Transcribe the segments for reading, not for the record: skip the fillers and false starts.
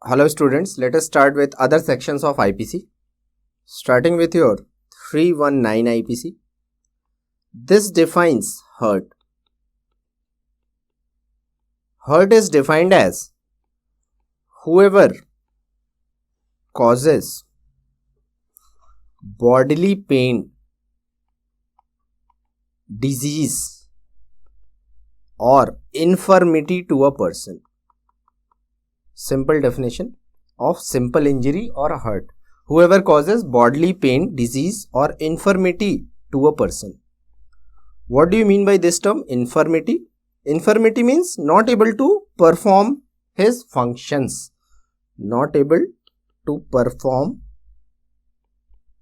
Hello students, let us start with other sections of IPC. Starting with your 319 IPC. This defines hurt. Hurt is defined as whoever causes bodily pain, disease or infirmity to a person. Simple definition of simple injury or hurt. Whoever causes bodily pain, disease or infirmity to a person. What do you mean by this term, infirmity? Infirmity means not able to perform his functions. Not able to perform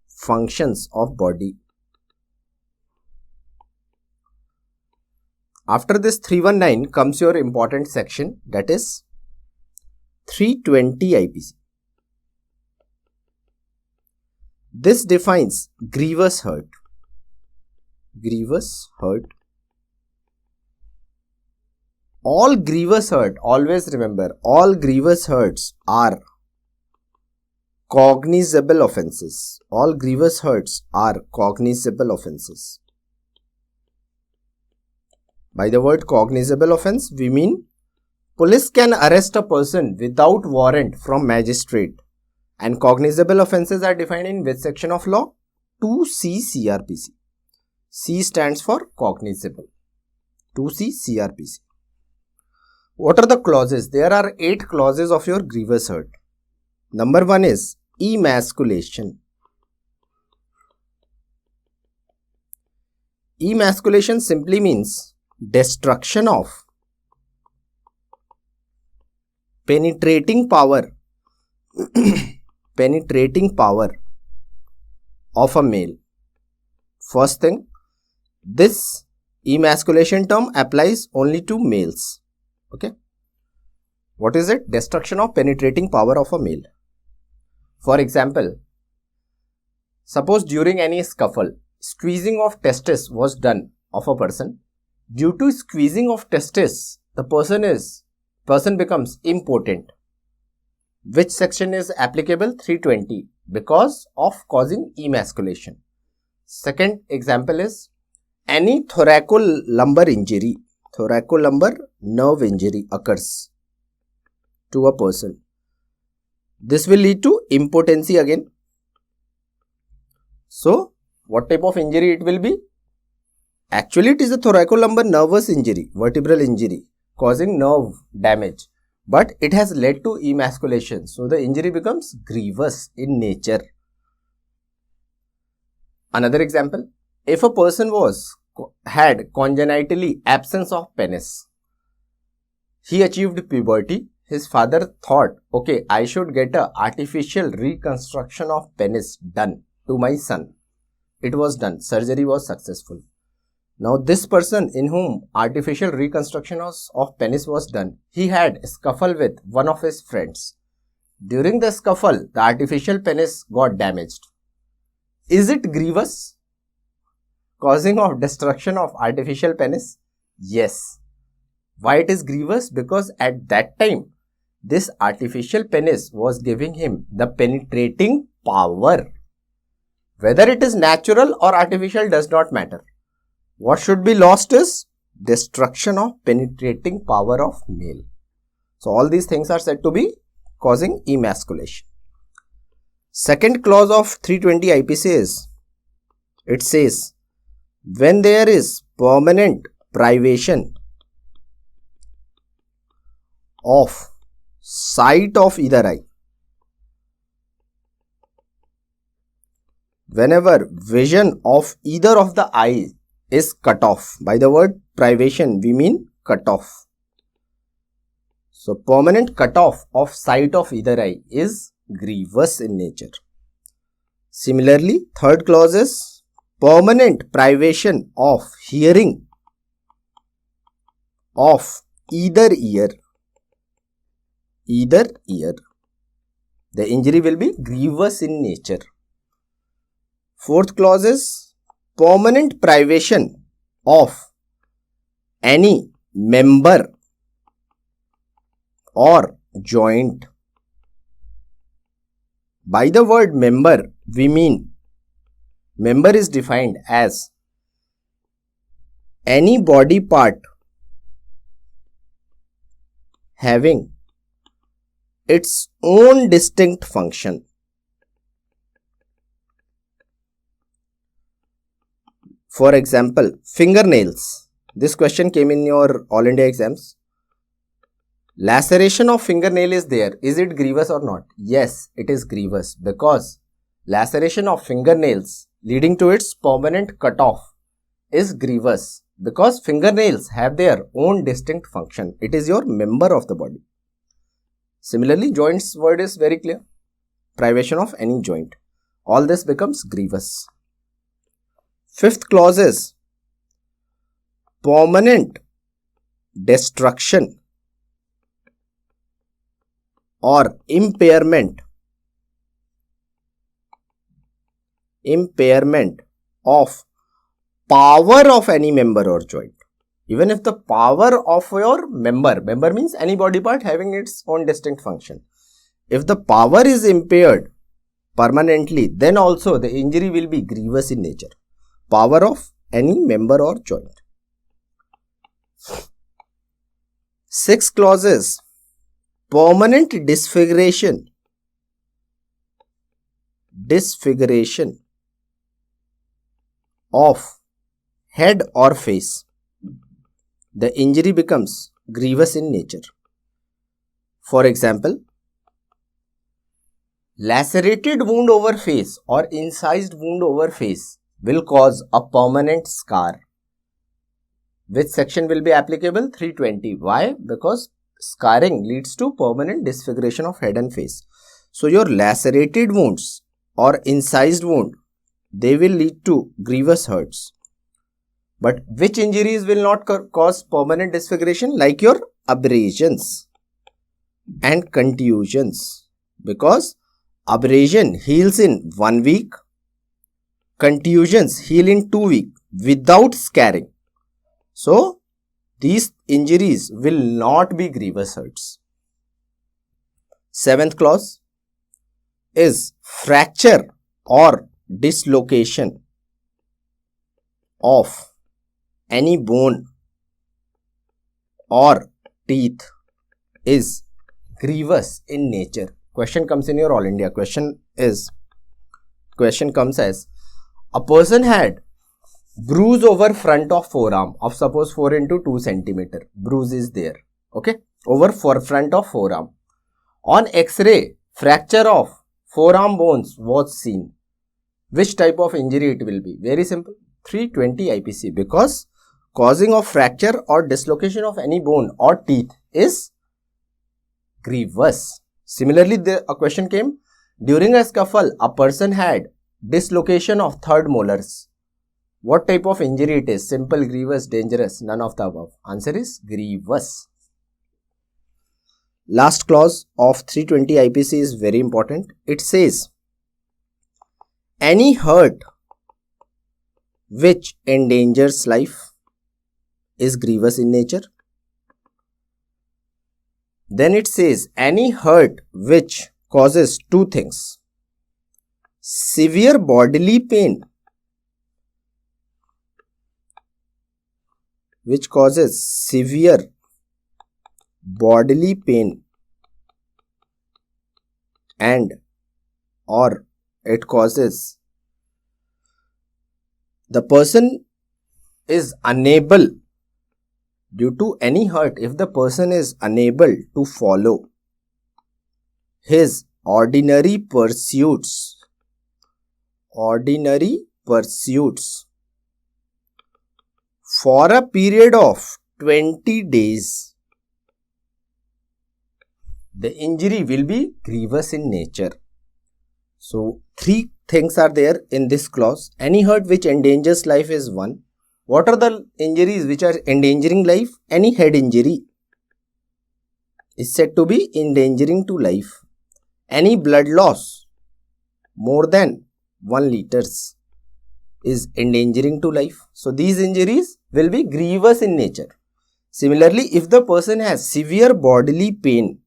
functions of body. After this 319 comes your important section, that is 320 IPC. This defines grievous hurt. Grievous hurt. All grievous hurt, always remember, all grievous hurts are cognizable offences. All grievous hurts are cognizable offences. By the word cognizable offence, we mean police can arrest a person without warrant from magistrate, and cognizable offences are defined in which section of law? 2C CRPC. C stands for cognizable. 2C CRPC. What are the clauses? There are 8 clauses of your grievous hurt. Number 1 is emasculation. Emasculation simply means destruction of penetrating power of a male. First thing, this emasculation term applies only to males. Okay. What is it? Destruction of penetrating power of a male. For example, suppose during any scuffle, squeezing of testis was done of a person. Due to squeezing of testis, the person becomes impotent. Which section is applicable? 320, because of causing emasculation. Second example is any thoracolumbar injury. Thoracolumbar nerve injury occurs to a person. This will lead to impotency again. So, what type of injury it will be? Actually, it is a thoracolumbar nervous injury, vertebral injury, causing nerve damage. But it has led to emasculation. So, the injury becomes grievous in nature. Another example, if a person had congenitally absence of penis, he achieved puberty, his father thought, okay, I should get an artificial reconstruction of penis done to my son. It was done. Surgery was successful. Now, this person in whom artificial reconstruction of penis was done, he had a scuffle with one of his friends. During the scuffle, the artificial penis got damaged. Is it grievous? Causing of destruction of artificial penis? Yes. Why it is grievous? Because at that time, this artificial penis was giving him the penetrating power. Whether it is natural or artificial does not matter. What should be lost is destruction of penetrating power of male. So, all these things are said to be causing emasculation. Second clause of 320 IPC is, it says, when there is permanent privation of sight of either eye, whenever vision of either of the eyes is cut off. By the word privation, we mean cut off. So, permanent cut off of sight of either eye is grievous in nature. Similarly, third clause is permanent privation of hearing of either ear. Either ear. The injury will be grievous in nature. Fourth clause is permanent privation of any member or joint By the word member, we mean member is defined as any body part having its own distinct function. For example, fingernails. This question came in your All India exams. Laceration of fingernail is there. Is it grievous or not? Yes, it is grievous because laceration of fingernails leading to its permanent cutoff is grievous because fingernails have their own distinct function. It is your member of the body. Similarly, joints word is very clear. Privation of any joint. All this becomes grievous. Fifth clause is permanent destruction or impairment of power of any member or joint. Even if the power of your member means any body part having its own distinct function. If the power is impaired permanently, then also the injury will be grievous in nature. Power of any member or joint. Sixth clause is permanent disfiguration of head or face. The injury becomes grievous in nature. For example, lacerated wound over face or incised wound over face will cause a permanent scar. Which section will be applicable? 320. Why? Because scarring leads to permanent disfiguration of head and face. So your lacerated wounds or incised wound, they will lead to grievous hurts. But which injuries will not cause permanent disfiguration? Like your abrasions and contusions. Because abrasion heals in 1 week, contusions heal in 2 weeks without scarring. So, these injuries will not be grievous hurts. Seventh clause is fracture or dislocation of any bone or teeth is grievous in nature. Question comes in your All India. Question comes as a person had bruise over front of forearm of suppose 4 into 2 centimeter. Bruise is there. Okay. Over front of forearm. On X-ray, fracture of forearm bones was seen. Which type of injury it will be? Very simple. 320 IPC. Because causing of fracture or dislocation of any bone or teeth is grievous. Similarly, a question came. During a scuffle, a person had dislocation of third molars. What type of injury it is? Simple, grievous, dangerous? None of the above. Answer is grievous. Last clause of 320 IPC is very important. It says, any hurt which endangers life is grievous in nature. Then it says, any hurt which causes two things. Severe bodily pain, which causes severe bodily pain, and or it causes the person is unable, due to any hurt, if the person is unable to follow his ordinary pursuits for a period of 20 days, the injury will be grievous in nature. So, 3 things are there in this clause. Any hurt which endangers life is one. What are the injuries which are endangering life? Any head injury is said to be endangering to life. Any blood loss more than 1 liters is endangering to life. So, these injuries will be grievous in nature. Similarly, if the person has severe bodily pain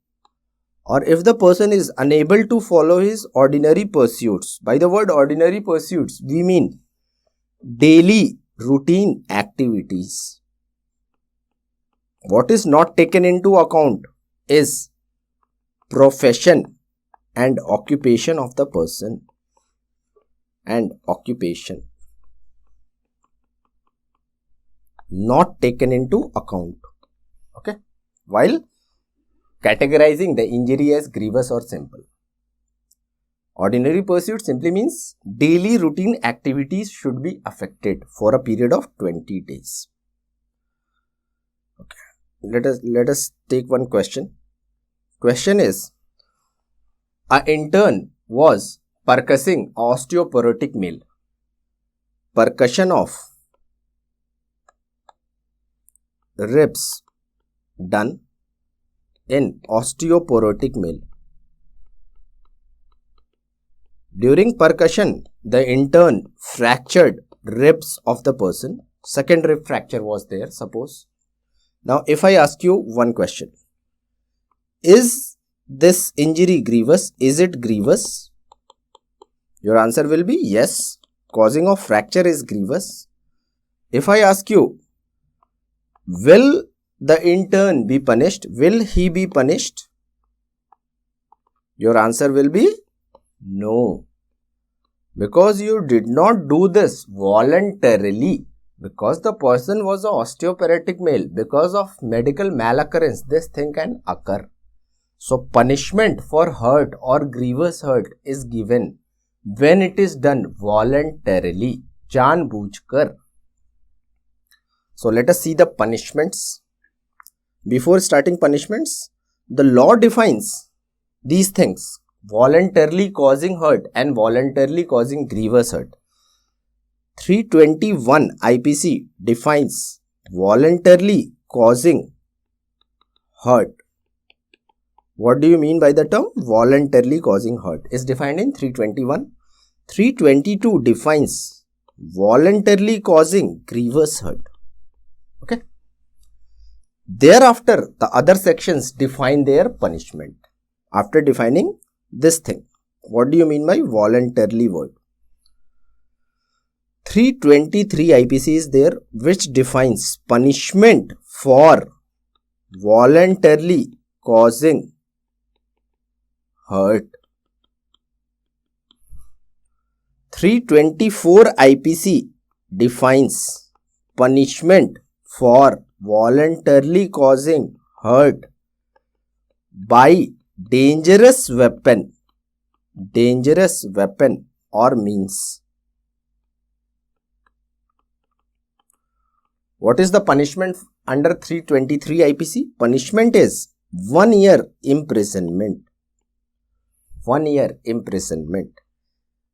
or if the person is unable to follow his ordinary pursuits. By the word ordinary pursuits, we mean daily routine activities. What is not taken into account is profession and occupation of the person. And occupation not taken into account. Okay, while categorizing the injury as grievous or simple. Ordinary pursuit simply means daily routine activities should be affected for a period of 20 days. Okay, let us take one question. Question is, an intern was percussing osteoporotic male. Percussion of ribs done in osteoporotic male. During percussion, the intern fractured ribs of the person. Second rib fracture was there, suppose. Now, if I ask you one question, is this injury grievous? Is it grievous? Your answer will be yes. Causing of fracture is grievous. If I ask you, will the intern be punished? Will he be punished? Your answer will be no. Because you did not do this voluntarily. Because the person was an osteoporotic male. Because of medical malaccurrence, this thing can occur. So, punishment for hurt or grievous hurt is given when it is done voluntarily, janbujhkar. So, let us see the punishments. Before starting punishments, the law defines these things: voluntarily causing hurt and voluntarily causing grievous hurt. 321 IPC defines voluntarily causing hurt. What do you mean by the term voluntarily causing hurt? Is defined in 321. 322 defines voluntarily causing grievous hurt. Okay. Thereafter, the other sections define their punishment. After defining this thing, what do you mean by voluntarily word? 323 IPC is there, which defines punishment for voluntarily causing hurt. 324 IPC defines punishment for voluntarily causing hurt by dangerous weapon or means. What is the punishment under 323 IPC? Punishment is 1 year imprisonment. 1 year imprisonment.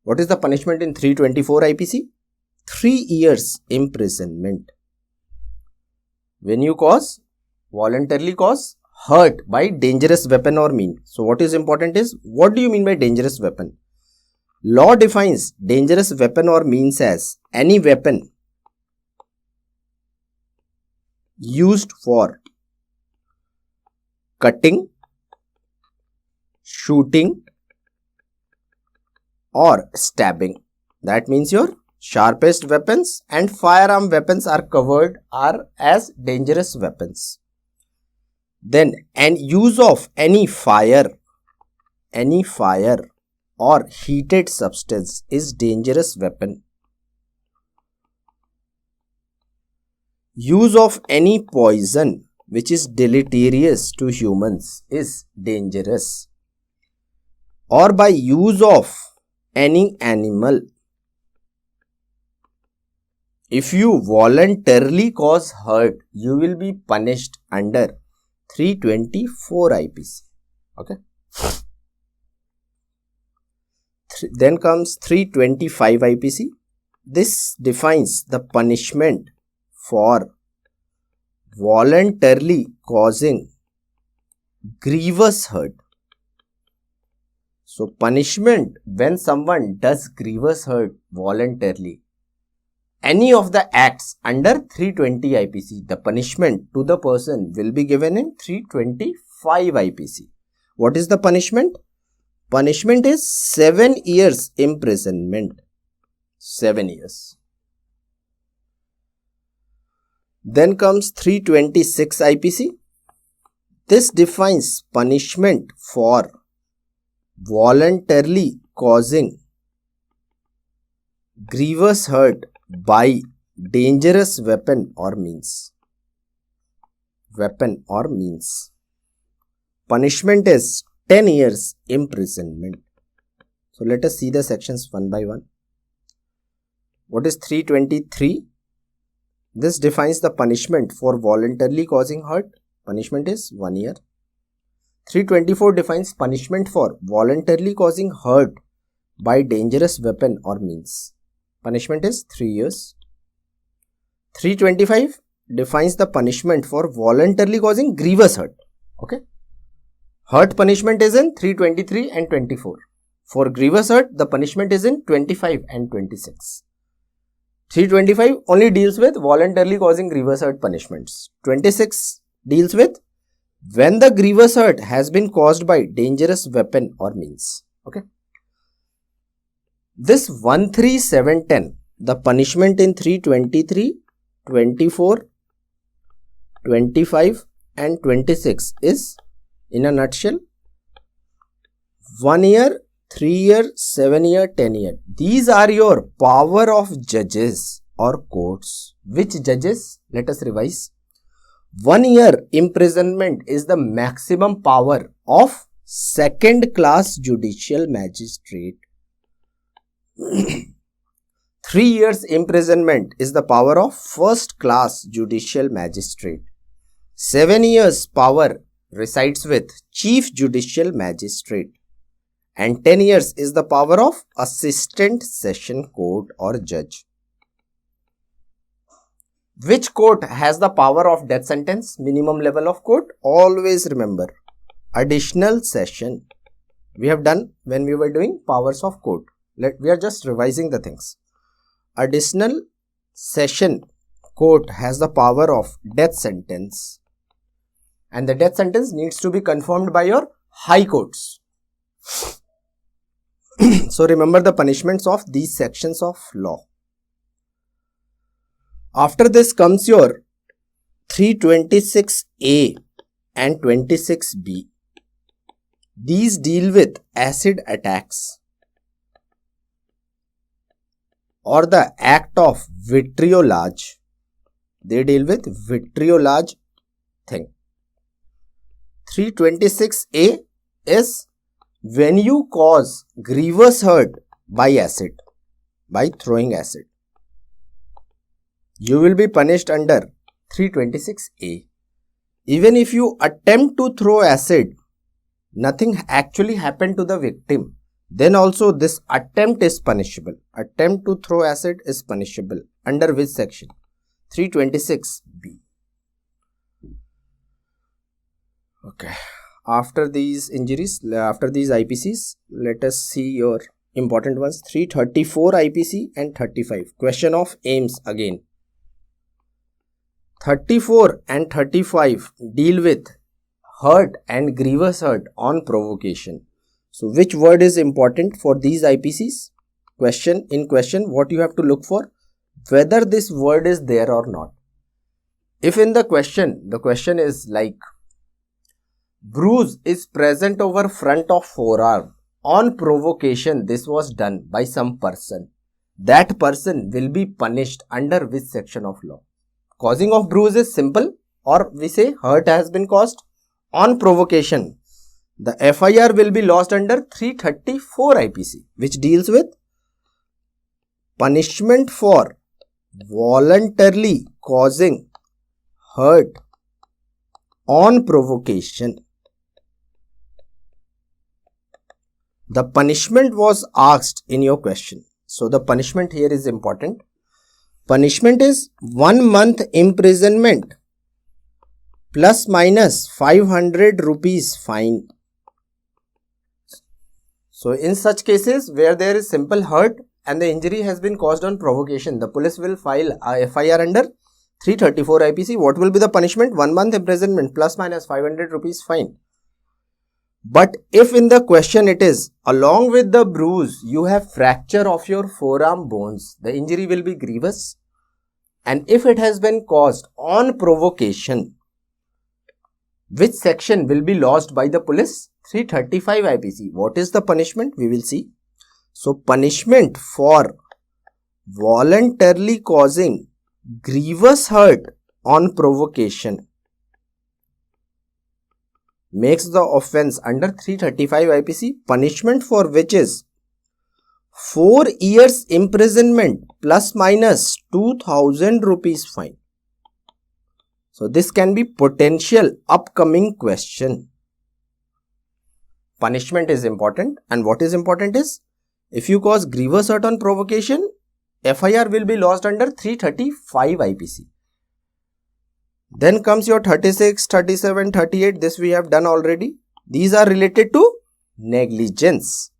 What is the punishment in 324 IPC? 3 years imprisonment. When you voluntarily cause hurt by dangerous weapon or mean. So, what is important is, what do you mean by dangerous weapon? Law defines dangerous weapon or means as any weapon used for cutting, shooting or stabbing. That means your sharpest weapons and firearm weapons are covered as dangerous weapons. Then, and use of any fire or heated substance is dangerous weapon. Use of any poison which is deleterious to humans is dangerous. Or by use of any animal. If you voluntarily cause hurt, you will be punished under 324 IPC. Okay. Then comes 325 IPC. This defines the punishment for voluntarily causing grievous hurt. So, punishment when someone does grievous hurt voluntarily. Any of the acts under 320 IPC, the punishment to the person will be given in 325 IPC. What is the punishment? Punishment is 7 years imprisonment. 7 years. Then comes 326 IPC. This defines punishment for voluntarily causing grievous hurt by dangerous weapon or means. Weapon or means. Punishment is 10 years imprisonment. So let us see the sections one by one. What is 323? This defines the punishment for voluntarily causing hurt. Punishment is 1 year. 324 defines punishment for voluntarily causing hurt by dangerous weapon or means. Punishment is 3 years. 325 defines the punishment for voluntarily causing grievous hurt. Okay. Hurt punishment is in 323 and 24. For grievous hurt, the punishment is in 25 and 26. 325 only deals with voluntarily causing grievous hurt punishments. 26 deals with when the grievous hurt has been caused by dangerous weapon or means. Okay. This 13710, the punishment in 323, 24, 25 and 26 is, in a nutshell, 1 year, 3 year, 7 year, 10 year. These are your power of judges or courts. Which judges? Let us revise. 1 year imprisonment is the maximum power of second class judicial magistrate. 3 years imprisonment is the power of first class judicial magistrate. 7 years power resides with chief judicial magistrate. And 10 years is the power of assistant session court or judge. Which court has the power of death sentence? Minimum level of court. Always remember, additional session. We have done when we were doing powers of court. We are just revising the things. Additional session court has the power of death sentence. And the death sentence needs to be confirmed by your high courts. So remember the punishments of these sections of law. After this comes your 326A and 26B. These deal with acid attacks or the act of vitriolage. They deal with vitriolage thing. 326A is when you cause grievous hurt by acid, by throwing acid. You will be punished under 326A. Even if you attempt to throw acid, nothing actually happened to the victim, then also this attempt is punishable. Attempt to throw acid is punishable. Under which section? 326B. Okay. After these injuries, after these IPCs, let us see your important ones. 334 IPC and 35. Question of aims again. 34 and 35 deal with hurt and grievous hurt on provocation. So which word is important for these IPCs? In question, what you have to look for? Whether this word is there or not. If in the question is like, bruise is present over front of forearm. On provocation, this was done by some person. That person will be punished under which section of law? Causing of bruise is simple, or we say hurt has been caused. On provocation, the FIR will be lodged under 334 IPC, which deals with punishment for voluntarily causing hurt on provocation. The punishment was asked in your question. So the punishment here is important. Punishment is 1 month imprisonment plus minus 500 rupees fine. So in such cases where there is simple hurt and the injury has been caused on provocation, the police will file a FIR under 334 IPC. What will be the punishment? 1 month imprisonment plus minus 500 rupees fine. But if in the question it is, along with the bruise, you have fracture of your forearm bones, the injury will be grievous. And if it has been caused on provocation, which section will be lodged by the police? 335 IPC. What is the punishment? We will see. So, punishment for voluntarily causing grievous hurt on provocation makes the offence under 335 IPC, punishment for which is 4 years imprisonment plus minus 2000 rupees fine. So this can be potential upcoming question. Punishment is important, and what is important is, if you cause grievous hurt on provocation, FIR will be lodged under 335 IPC. Then comes your 36, 37, 38. This we have done already. These are related to negligence.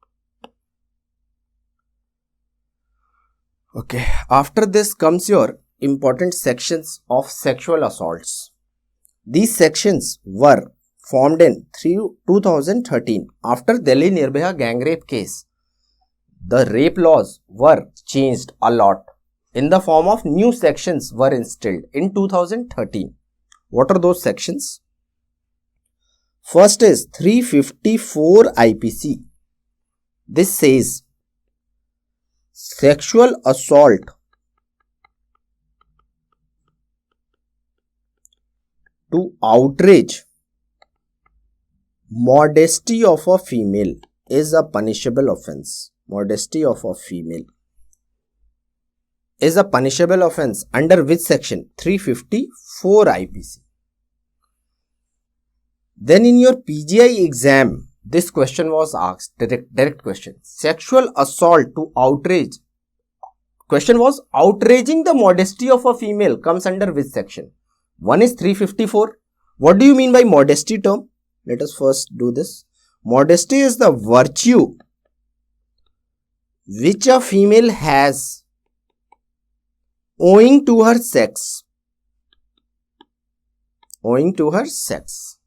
Okay. After this comes your important sections of sexual assaults. These sections were formed in 2013 after Delhi Nirbhaya gang rape case. The rape laws were changed a lot. In the form of new sections were instilled in 2013. What are those sections? First is 354 IPC. This says sexual assault to outrage modesty of a female is a punishable offence. Modesty of a female is a punishable offence under which section? 354 IPC. Then in your PGI exam, this question was asked, direct question. Sexual assault to outrage. Question was, outraging the modesty of a female comes under which section? One is 354. What do you mean by modesty term? Let us first do this. Modesty is the virtue which a female has owing to her sex. Owing to her sex.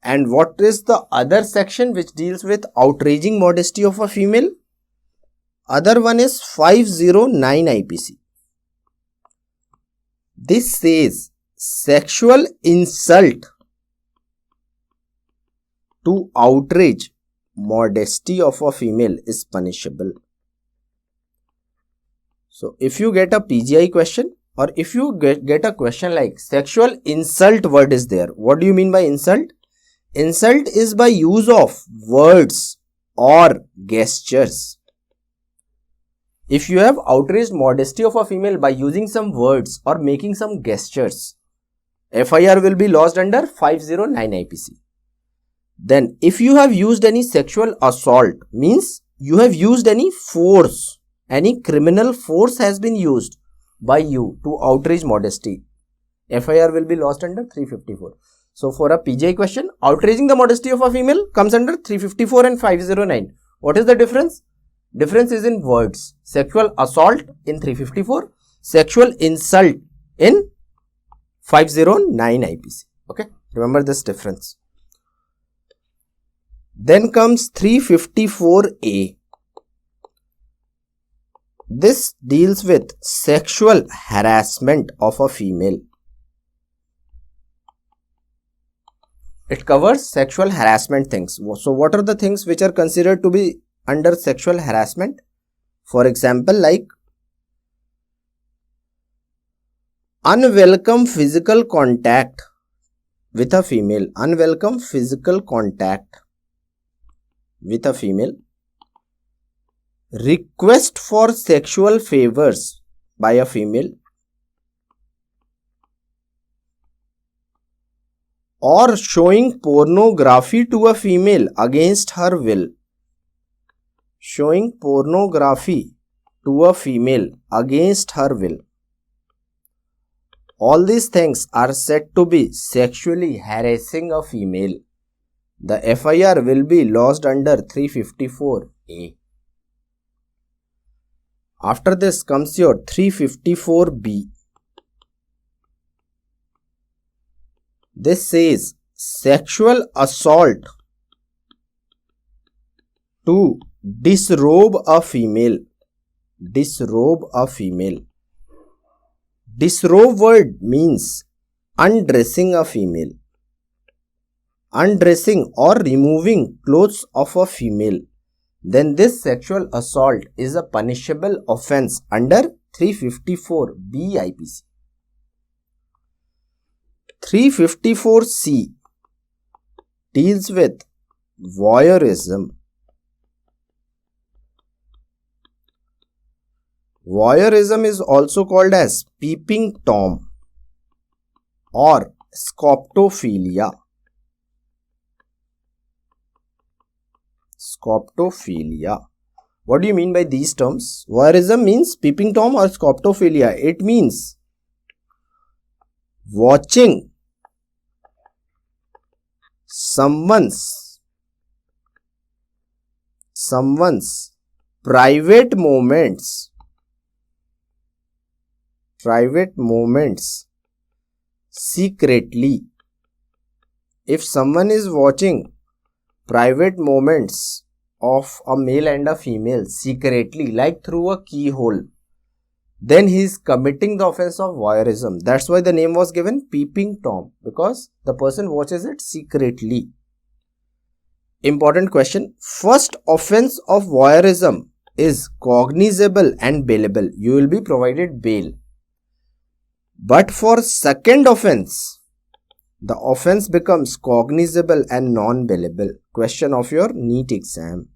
And what is the other section which deals with outraging modesty of a female? Other one is 509 IPC. This says sexual insult to outrage modesty of a female is punishable. So, if you get a PGI question, or if you get a question like sexual insult word is there, what do you mean by insult? Insult is by use of words or gestures. If you have outraged modesty of a female by using some words or making some gestures, FIR will be lodged under 509 IPC. Then, if you have used any sexual assault, means you have used any force, any criminal force has been used by you to outrage modesty, FIR will be lodged under 354. So, for a PGI question, outraging the modesty of a female comes under 354 and 509. What is the difference? Difference is in words. Sexual assault in 354, sexual insult in 509 IPC. Okay, remember this difference. Then comes 354A. This deals with sexual harassment of a female. It covers sexual harassment things. So, what are the things which are considered to be under sexual harassment? For example, like unwelcome physical contact with a female. Unwelcome physical contact with a female. Request for sexual favors by a female. Or showing pornography to a female against her will. Showing pornography to a female against her will. All these things are said to be sexually harassing a female. The FIR will be lodged under 354A. After this comes your 354B. This says sexual assault To disrobe a female. Disrobe a female. Disrobe word means undressing a female. Undressing or removing clothes of a female. Then this sexual assault is a punishable offence under 354 B IPC. 354C deals with voyeurism. Voyeurism is also called as peeping Tom or scoptophilia. Scoptophilia. What do you mean by these terms? Voyeurism means peeping Tom or scoptophilia. It means watching someone's private moments secretly. If someone is watching private moments of a male and a female secretly, like through a keyhole, then he is committing the offense of voyeurism. That's why the name was given peeping Tom, because the person watches it secretly. Important question. First offense of voyeurism is cognizable and bailable. You will be provided bail. But for second offense, the offense becomes cognizable and non-bailable. Question of your NEET exam.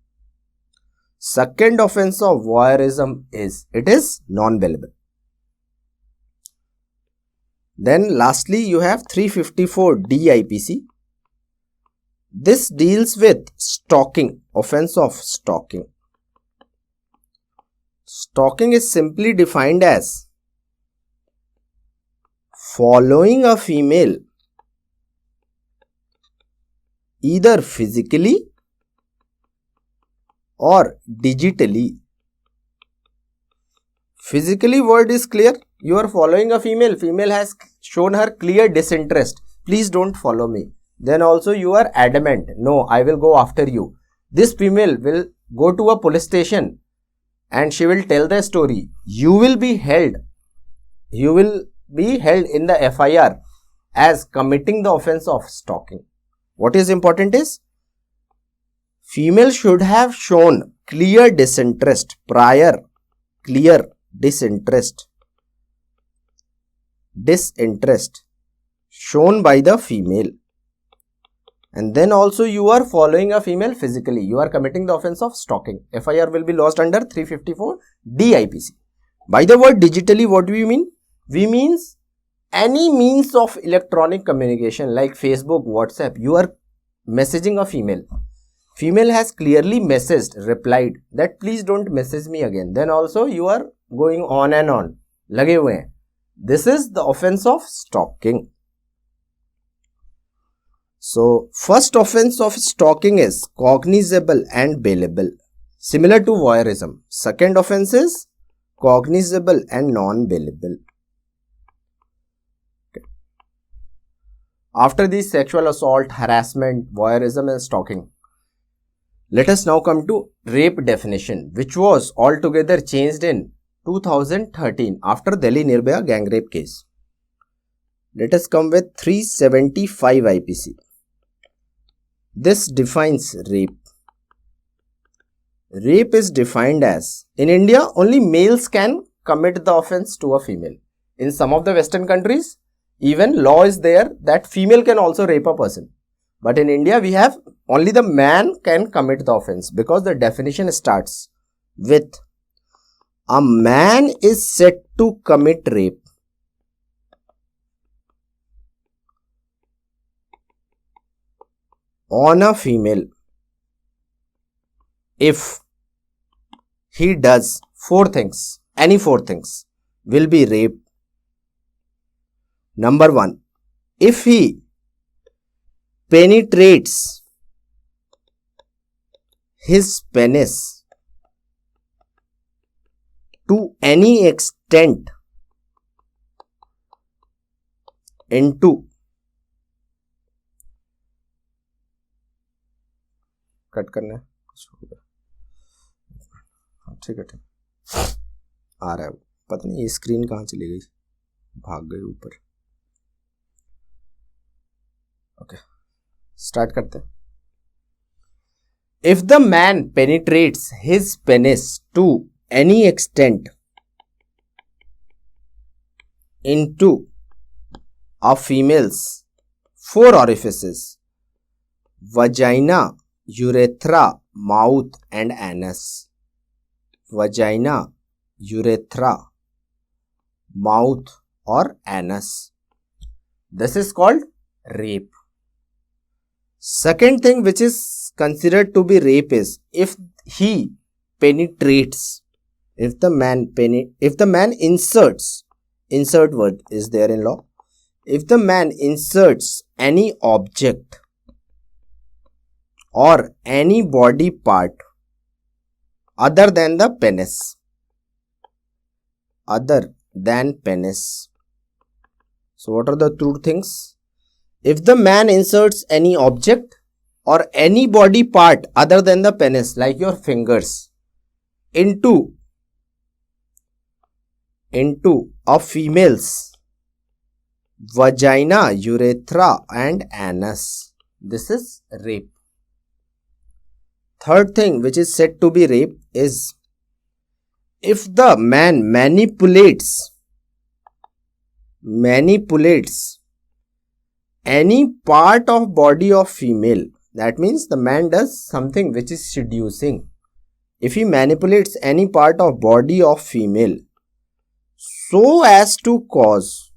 Second offense of voyeurism is non-bailable. Then lastly, you have 354 D IPC. This deals with stalking, offense of stalking. Stalking is simply defined as following a female either physically or digitally. Physically word is clear. You are following a female. Female has shown her clear disinterest. Please don't follow me. Then also you are adamant. No, I will go after you. This female will go to a police station and she will tell the story. You will be held. You will be held in the FIR as committing the offense of stalking. What is important is, female should have shown clear disinterest, prior clear disinterest shown by the female. And then also you are following a female physically. You are committing the offense of stalking. FIR will be lodged under 354 D IPC. By the word digitally, what do we mean? We means any means of electronic communication like Facebook, WhatsApp. You are messaging a female. Female has clearly replied that please don't message me again. Then also you are going on and on. Lage hue hain. This is the offense of stalking. So, first offense of stalking is cognizable and bailable, similar to voyeurism. Second offense is cognizable and non-bailable. Okay. After these sexual assault, harassment, voyeurism and stalking, let us now come to rape definition, which was altogether changed in 2013 after Delhi Nirbhaya gang rape case. Let us come with 375 IPC. This defines rape. Rape is defined as, in India, only males can commit the offense to a female. In some of the Western countries, even law is there that female can also rape a person. But in India, we have only the man can commit the offense, because the definition starts with a man is said to commit rape on a female if he does four things. Any four things will be rape. Number 1, if he penetrates his penis to any extent into ठीक है आ रहा है, पता नहीं ये screen कहाँ चली गई, भाग गई ऊपर। ओके स्टार्ट करते हैं। If the man penetrates his penis to any extent into a female's 4 orifices: vagina, urethra, mouth and anus. Vagina, urethra, mouth or anus. This is called rape. Second thing which is considered to be rape is if he penetrates, if the man inserts, insert word is there in law. If the man inserts any object or any body part other than the penis, other than penis. So what are the two things? If the man inserts any object or any body part other than the penis, like your fingers, into a female's vagina, urethra and anus, this is rape. Third thing which is said to be rape is if the man manipulates any part of body of female, that means the man does something which is seducing. If he manipulates any part of body of female so as to cause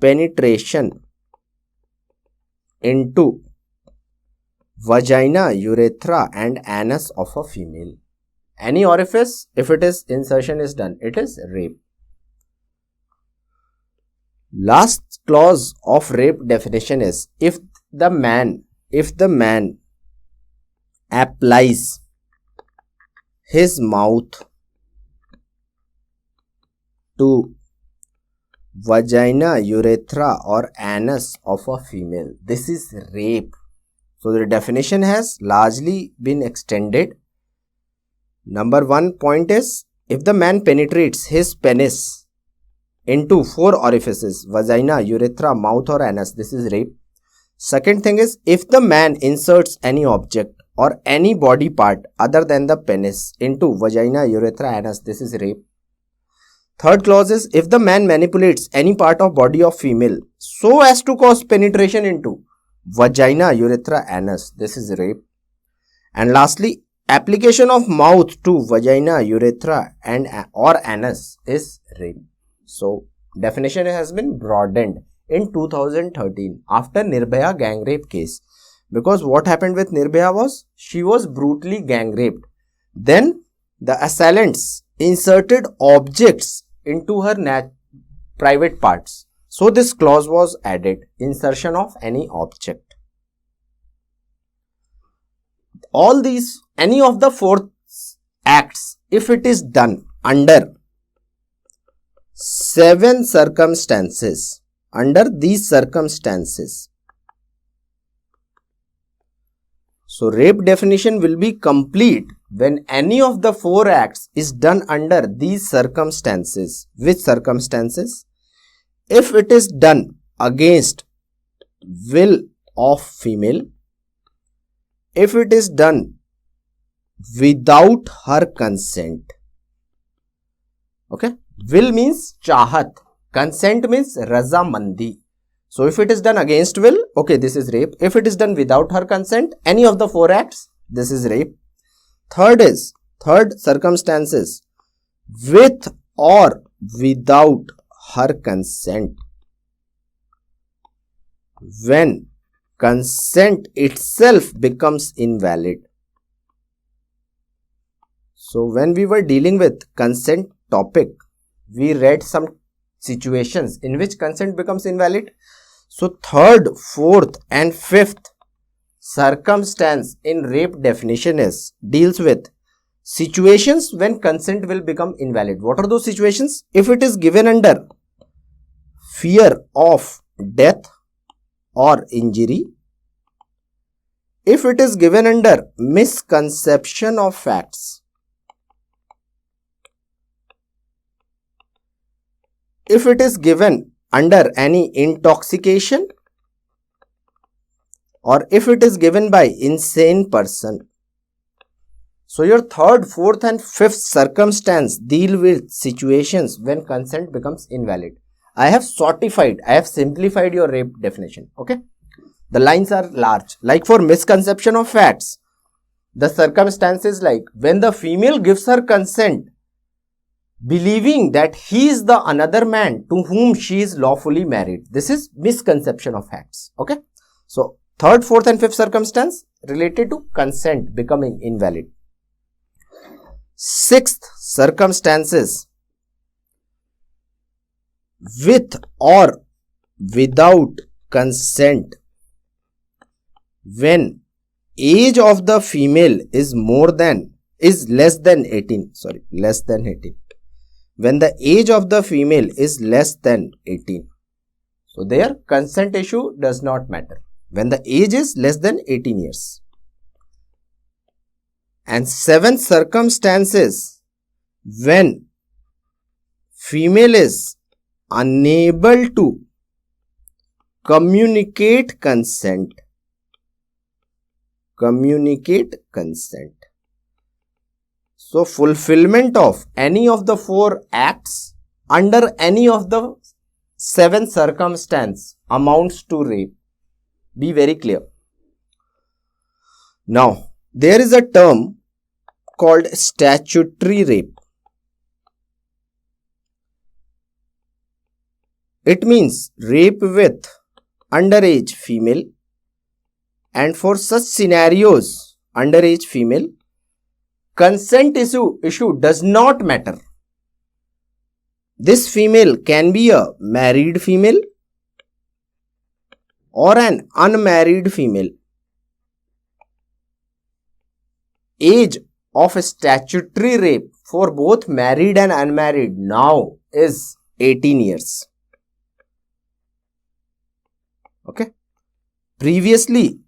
penetration into vagina, urethra and anus of a female, any orifice, if it is insertion is done, it is rape. Last clause of rape definition is if the man applies his mouth to vagina, urethra or anus of a female, this is rape. So the definition has largely been extended. Number 1 point is if the man penetrates his penis into 4 orifices: vagina, urethra, mouth or anus, this is rape. Second thing is if the man inserts any object or any body part other than the penis into vagina, urethra, anus, this is rape. Third clause is if the man manipulates any part of body of female so as to cause penetration into vagina, urethra, anus, this is rape. And lastly, application of mouth to vagina, urethra and or anus is rape. So definition has been broadened in 2013 after Nirbhaya gang rape case, because what happened with Nirbhaya was she was brutally gang raped. Then the assailants inserted objects into her private parts. So this clause was added, insertion of any object. All these, any of the 4 acts, if it is done under 7 circumstances, under these circumstances, so rape definition will be complete when any of the 4 acts is done under these circumstances. Which circumstances? If it is done against will of female, if it is done without her consent. Okay, will means chahat, consent means razamandi. So if it is done against will, okay, this is rape. If it is done without her consent, any of the 4 acts, this is rape. Third circumstances, with or without her consent, when consent itself becomes invalid. So when we were dealing with consent topic, we read some situations in which consent becomes invalid. So third, fourth and fifth circumstance in rape definition deals with situations when consent will become invalid. What are those situations? If it is given under fear of death or injury, if it is given under misconception of facts, if it is given under any intoxication, or if it is given by insane person. So your third, fourth and fifth circumstance deal with situations when consent becomes invalid. I have simplified your rape definition. Okay. The lines are large. Like for misconception of facts, the circumstances like when the female gives her consent believing that he is the another man to whom she is lawfully married. This is misconception of facts. Okay. So third, fourth and fifth circumstance related to consent becoming invalid. Sixth circumstances, with or without consent, when age of the female is less than 18. When the age of the female is less than 18. So their consent issue does not matter. When the age is less than 18 years. And seventh circumstances, when female is unable to communicate consent. So fulfillment of any of the four acts under any of the seven circumstances amounts to rape. Be very clear. Now, there is a term called statutory rape. It means rape with underage female, and for such scenarios, underage female, consent issue does not matter. This female can be a married female or an unmarried female. Age of statutory rape for both married and unmarried now is 18 years. Okay. Previously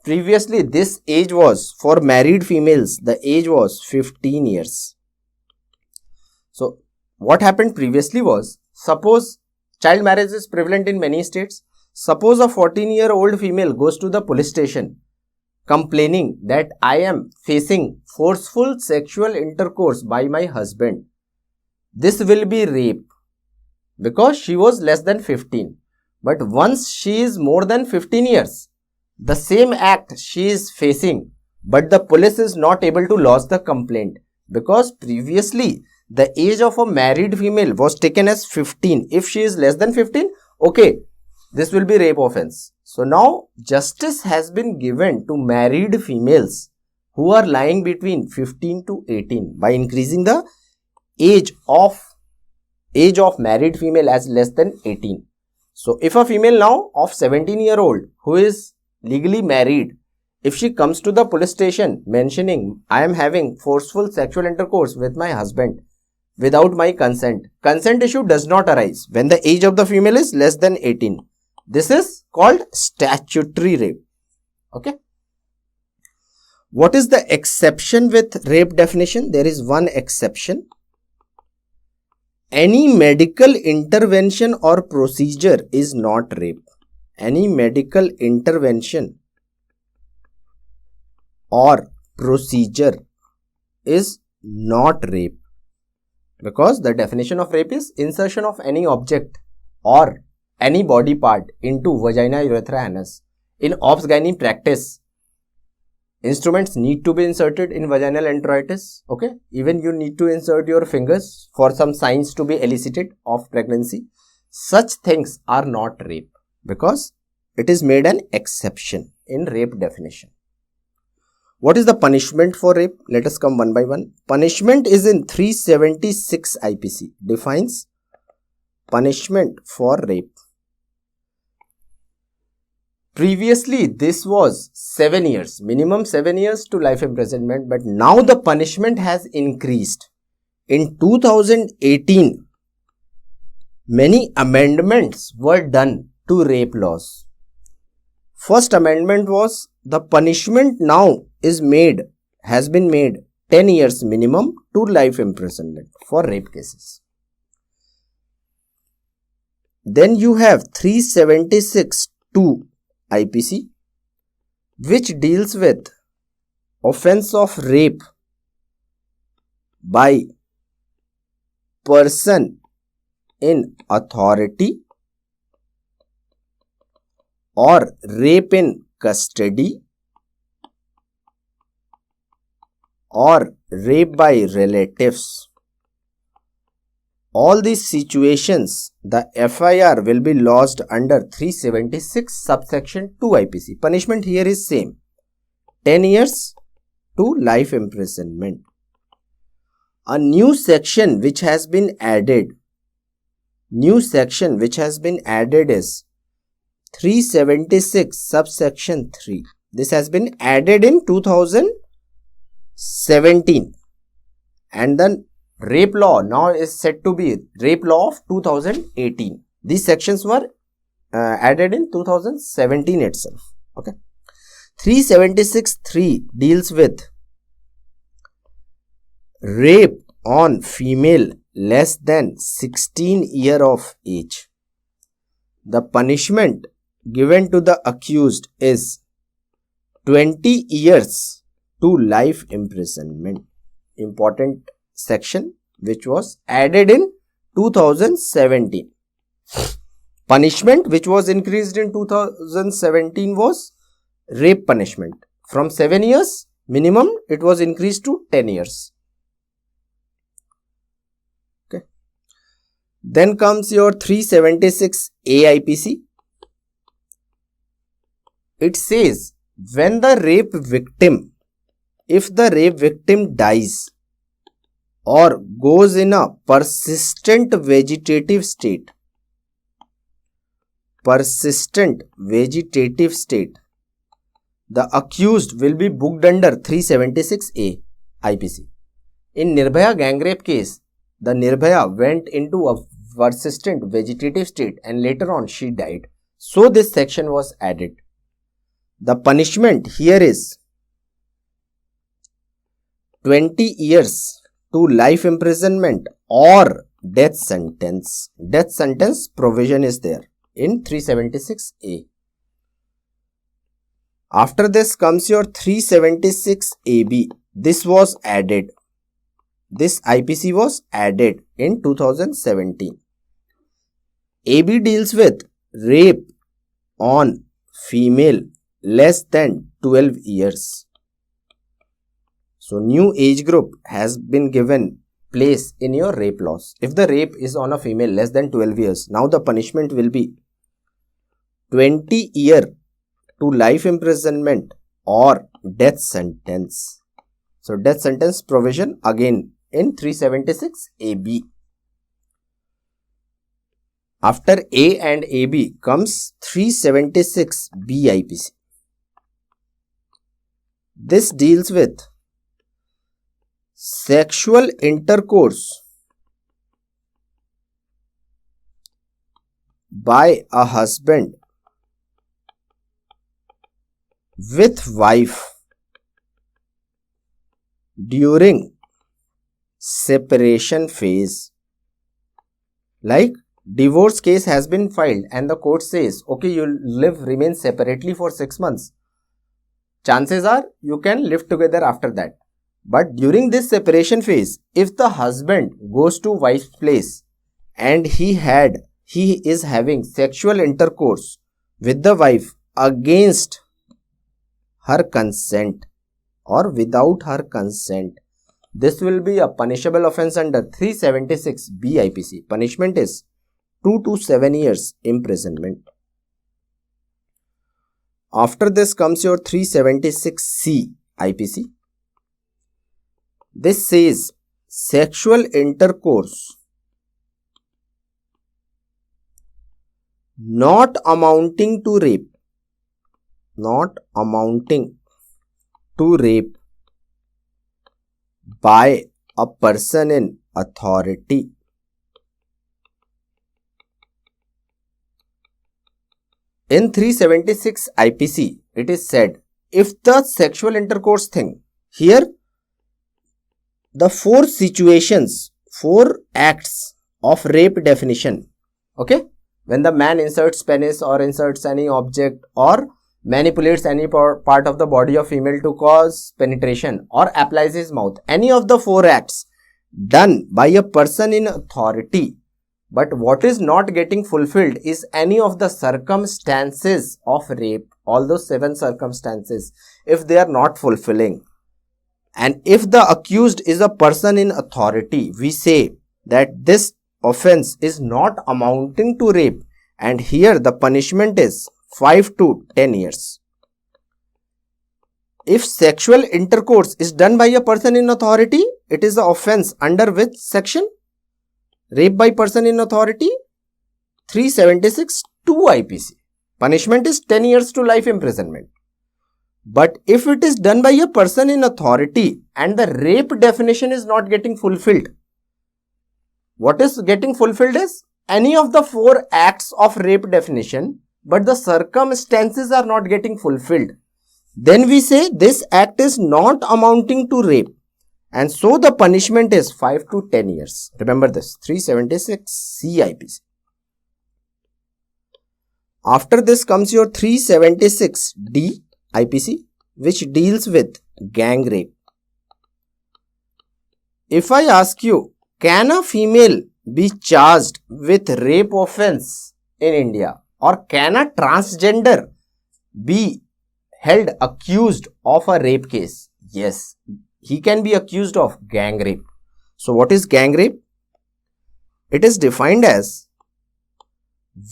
this age was for married females, the age was 15 years. So what happened previously was, suppose child marriage is prevalent in many states. Suppose a 14-year-old female goes to the police station complaining that I am facing forceful sexual intercourse by my husband. This will be rape because she was less than 15. But once she is more than 15 years, the same act she is facing, but the police is not able to lodge the complaint because previously the age of a married female was taken as 15. If she is less than 15, okay, this will be rape offense. So now justice has been given to married females who are lying between 15 to 18 by increasing the age of married female as less than 18. So if a female now of 17-year-old who is legally married, if she comes to the police station mentioning I am having forceful sexual intercourse with my husband without my consent, consent issue does not arise when the age of the female is less than 18. This is called statutory rape. Okay. What is the exception with rape definition? There is one exception. Any medical intervention or procedure is not rape. Any medical intervention or procedure is not rape, because the definition of rape is insertion of any object or any body part into vagina, urethra, anus. In obs-gynae practice, instruments need to be inserted in vaginal enteritis. Okay, even you need to insert your fingers for some signs to be elicited of pregnancy. Such things are not rape because it is made an exception in rape definition. What is the punishment for rape? Let us come one by one. Punishment is in 376 IPC. Defines punishment for rape. Previously, this was 7 years, minimum 7 years to life imprisonment, but now the punishment has increased. In 2018, many amendments were done to rape laws. First amendment was the punishment now has been made 10 years minimum to life imprisonment for rape cases. Then you have 376(2) IPC, which deals with offense of rape by person in authority or rape in custody or rape by relatives. All these situations, the FIR will be lodged under 376 subsection 2 IPC. Punishment here is same, 10 years to life imprisonment. A new section which has been added is 376 subsection 3. This has been added in 2017, and then rape law now is said to be rape law of 2018. These sections were added in 2017 itself. Okay. 376(3) deals with rape on female less than 16 years of age. The punishment given to the accused is 20 years to life imprisonment. Important section which was added in 2017. Punishment which was increased in 2017 was rape punishment. From 7 years minimum, it was increased to 10 years. Okay. Then comes your 376 AIPC. It says when the rape victim, if the rape victim dies or goes in a persistent vegetative state, the accused will be booked under 376A IPC. In Nirbhaya gang rape case, the Nirbhaya went into a persistent vegetative state and later on she died. So this section was added. The punishment here is 20 years to life imprisonment or death sentence. Death sentence provision is there in 376A. After this comes your 376AB. This was added. This IPC was added in 2017. AB deals with rape on female less than 12 years. So, new age group has been given place in your rape laws. If the rape is on a female less than 12 years, now the punishment will be 20 years to life imprisonment or death sentence. So, death sentence provision again in 376 AB. After A and AB comes 376 BIPC. This deals with sexual intercourse by a husband with wife during separation phase. Like divorce case has been filed and the court says, okay, you'll remain separately for 6 months. Chances are you can live together after that. But during this separation phase, if the husband goes to wife's place and he is having sexual intercourse with the wife against her consent or without her consent, this will be a punishable offence under 376 BIPC. Punishment is 2 to 7 years imprisonment. After this comes your 376C IPC. This says sexual intercourse not amounting to rape by a person in authority In 376 IPC, it is said, if the sexual intercourse thing, here the 4 situations, 4 acts of rape definition, okay, when the man inserts penis or inserts any object or manipulates any part of the body of female to cause penetration or applies his mouth, any of the 4 acts done by a person in authority, but what is not getting fulfilled is any of the circumstances of rape, all those 7 circumstances, if they are not fulfilling, and if the accused is a person in authority, we say that this offense is not amounting to rape, and here the punishment is 5 to 10 years. If sexual intercourse is done by a person in authority, it is the offense under which section? Rape by person in authority, 376 2 IPC. Punishment is 10 years to life imprisonment. But if it is done by a person in authority and the rape definition is not getting fulfilled, what is getting fulfilled is any of the 4 acts of rape definition, but the circumstances are not getting fulfilled, then we say this act is not amounting to rape, and so the punishment is 5 to 10 years. Remember this, 376 C IPC. After this comes your 376 D IPC, which deals with gang rape. If I ask you, can a female be charged with rape offense in India, or can a transgender be held accused of a rape case? Yes, he can be accused of gang rape. So what is gang rape? It is defined as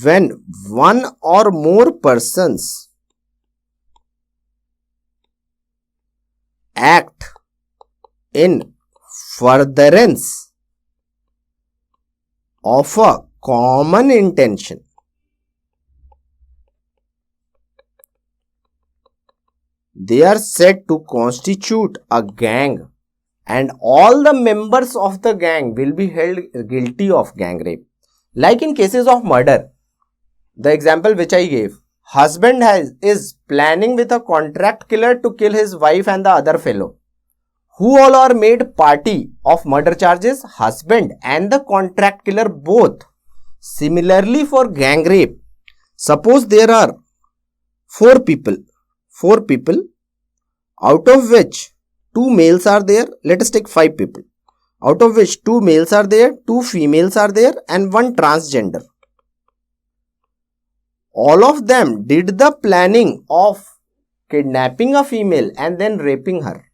when one or more persons act in furtherance of a common intention. They are said to constitute a gang, and all the members of the gang will be held guilty of gang rape. Like in cases of murder, the example which I gave, husband is planning with a contract killer to kill his wife and the other fellow. Who all are made party of murder charges? Husband and the contract killer both. Similarly for gang rape, suppose there are 4 people, out of which 2 males are there. Let us take 5 people, out of which 2 males are there, 2 females are there, and 1 transgender. All of them did the planning of kidnapping a female and then raping her.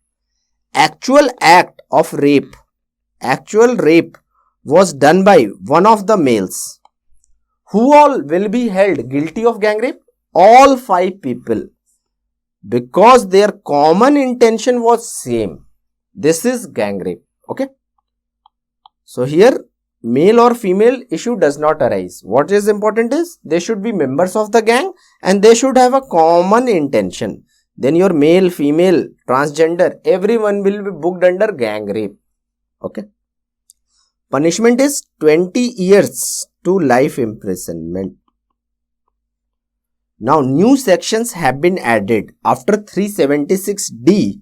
Actual act of rape, actual rape was done by one of the males. Who all will be held guilty of gang rape? All 5 people, because their common intention was same. This is gang rape. Okay. So here male or female issue does not arise. What is important is they should be members of the gang and they should have a common intention. Then your male, female, transgender, everyone will be booked under gang rape. Okay. Punishment is 20 years to life imprisonment. Now new sections have been added. After 376D,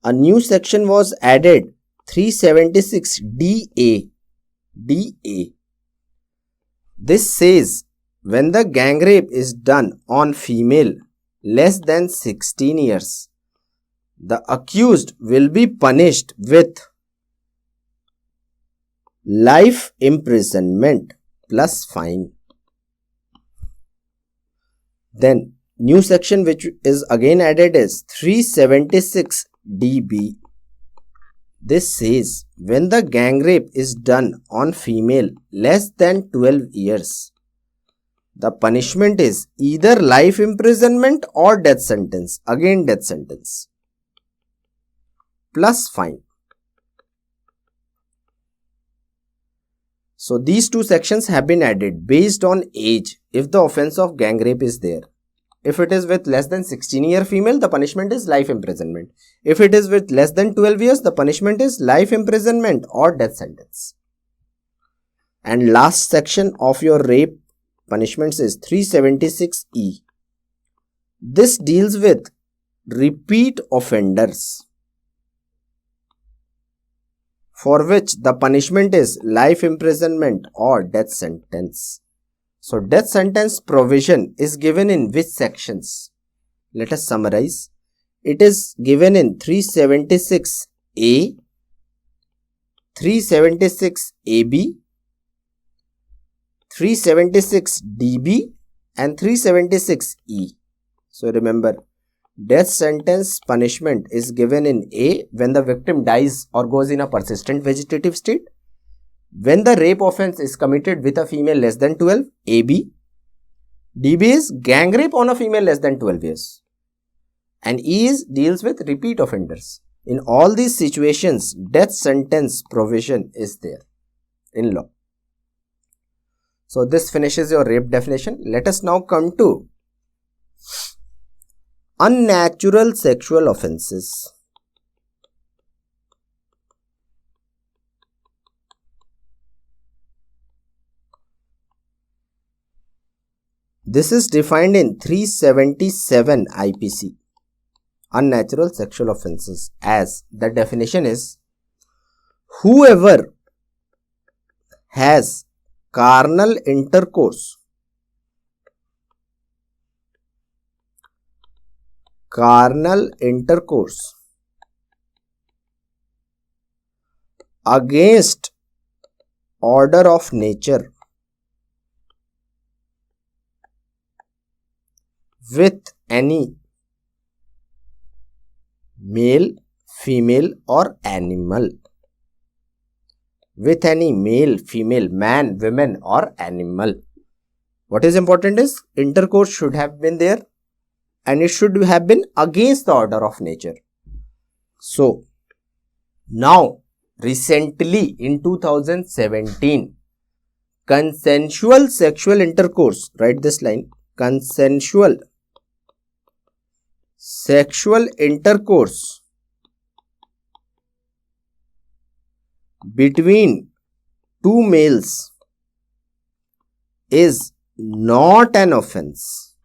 a new section was added, 376DA. This says when the gang rape is done on female less than 16 years, the accused will be punished with life imprisonment plus fine. Then new section which is again added is 376DB. This says when the gang rape is done on female less than 12 years, the punishment is either life imprisonment or death sentence, again death sentence, plus fine. So these 2 sections have been added based on age if the offense of gang rape is there. If it is with less than 16-year female, the punishment is life imprisonment. If it is with less than 12 years, the punishment is life imprisonment or death sentence. And last section of your rape punishments is 376E. This deals with repeat offenders, for which the punishment is life imprisonment or death sentence. So death sentence provision is given in which sections? Let us summarize. It is given in 376A, 376AB, 376DB and 376E. So remember, death sentence punishment is given in A when the victim dies or goes in a persistent vegetative state. When the rape offense is committed with a female less than 12, AB. DB is gang rape on a female less than 12 years. And E deals with repeat offenders. In all these situations, death sentence provision is there in law. So this finishes your rape definition. Let us now come to unnatural sexual offenses. This is defined in 377 IPC. Unnatural sexual offenses, as the definition is: whoever has carnal intercourse against order of nature with any male, female or animal. With any male, female, man, women or animal. What is important is intercourse should have been there and it should have been against the order of nature. So now recently in 2017, consensual sexual intercourse, write this line, consensual sexual intercourse between two males is not an offense.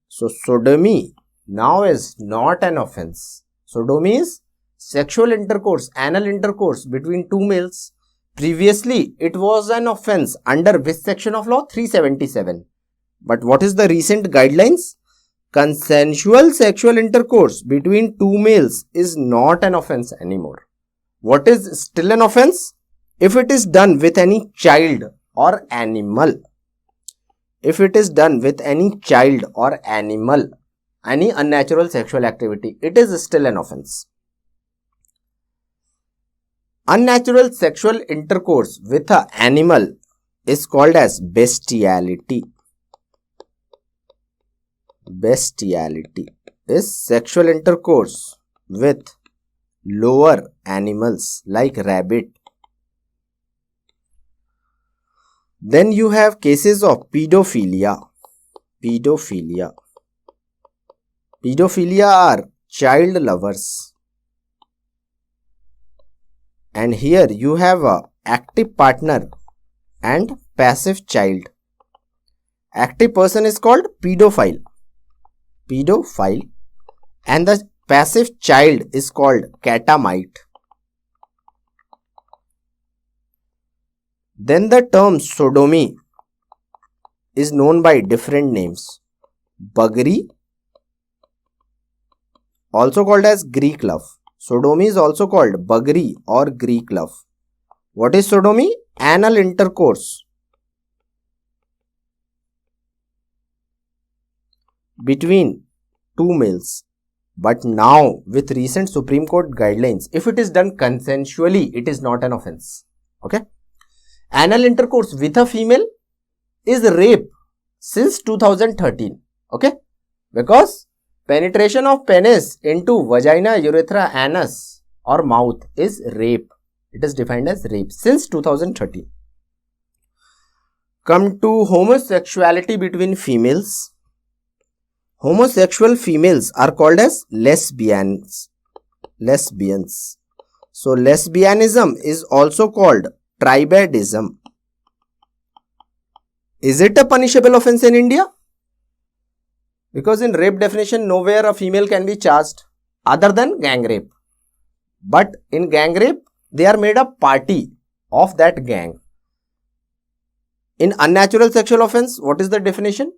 So sodomy now is not an offense. Sodomy is sexual intercourse, anal intercourse between two males. Previously it was an offense under which section of law? 377. But what is the recent guidelines? Consensual sexual intercourse between two males is not an offense anymore. What is still an offense? If it is done with any child or animal. If it is done with any child or animal, any unnatural sexual activity, it is still an offense. Unnatural sexual intercourse with an animal is called as bestiality. Bestiality is sexual intercourse with lower animals like rabbit. Then you have cases of pedophilia. Pedophilia are child lovers. And here you have a active partner and passive child. Active person is called pedophile. And the passive child is called catamite. Then the term sodomy is known by different names. Buggery, also called as Greek love. Sodomy is also called buggery or Greek love. What is sodomy? Anal intercourse between two males. But now with recent Supreme Court guidelines, if it is done consensually, it is not an offense. Okay. Anal intercourse with a female is rape since 2013. Okay. Because penetration of penis into vagina, urethra, anus or mouth is rape. It is defined as rape since 2013. Come to homosexuality between females. Homosexual females are called as lesbians. So lesbianism is also called tribadism. Is it a punishable offense in India? Because in rape definition, nowhere a female can be charged other than gang rape. But in gang rape, they are made a party of that gang. In unnatural sexual offense, what is the definition?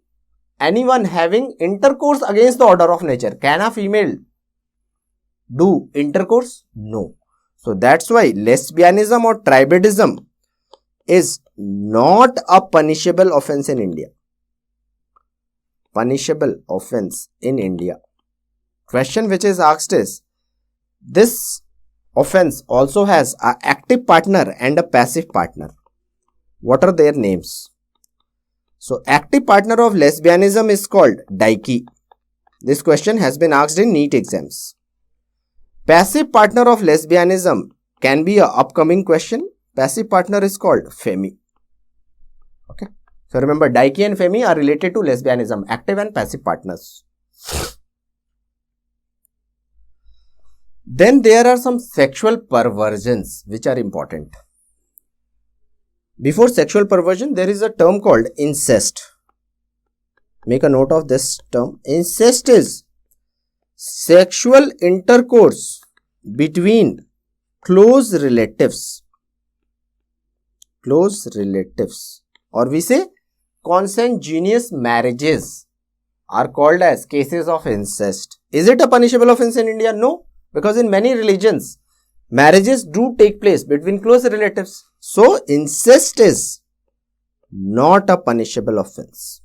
Anyone having intercourse against the order of nature. Can a female do intercourse? No. So that's why lesbianism or tribadism is not a punishable offense in India. Punishable offense in India. Question which is asked is, this offense also has an active partner and a passive partner. What are their names? So, active partner of lesbianism is called Daiki. This question has been asked in NEET exams. Passive partner of lesbianism can be an upcoming question. Passive partner is called Femi. Okay. So, remember, Daiki and Femi are related to lesbianism, active and passive partners. Then there are some sexual perversions which are important. Before sexual perversion, there is a term called incest. Make a note of this term. Incest is sexual intercourse between close relatives. Close relatives. Or we say consanguineous marriages are called as cases of incest. Is it a punishable offense in India? No. Because in many religions, marriages do take place between close relatives. So, incest is not a punishable offense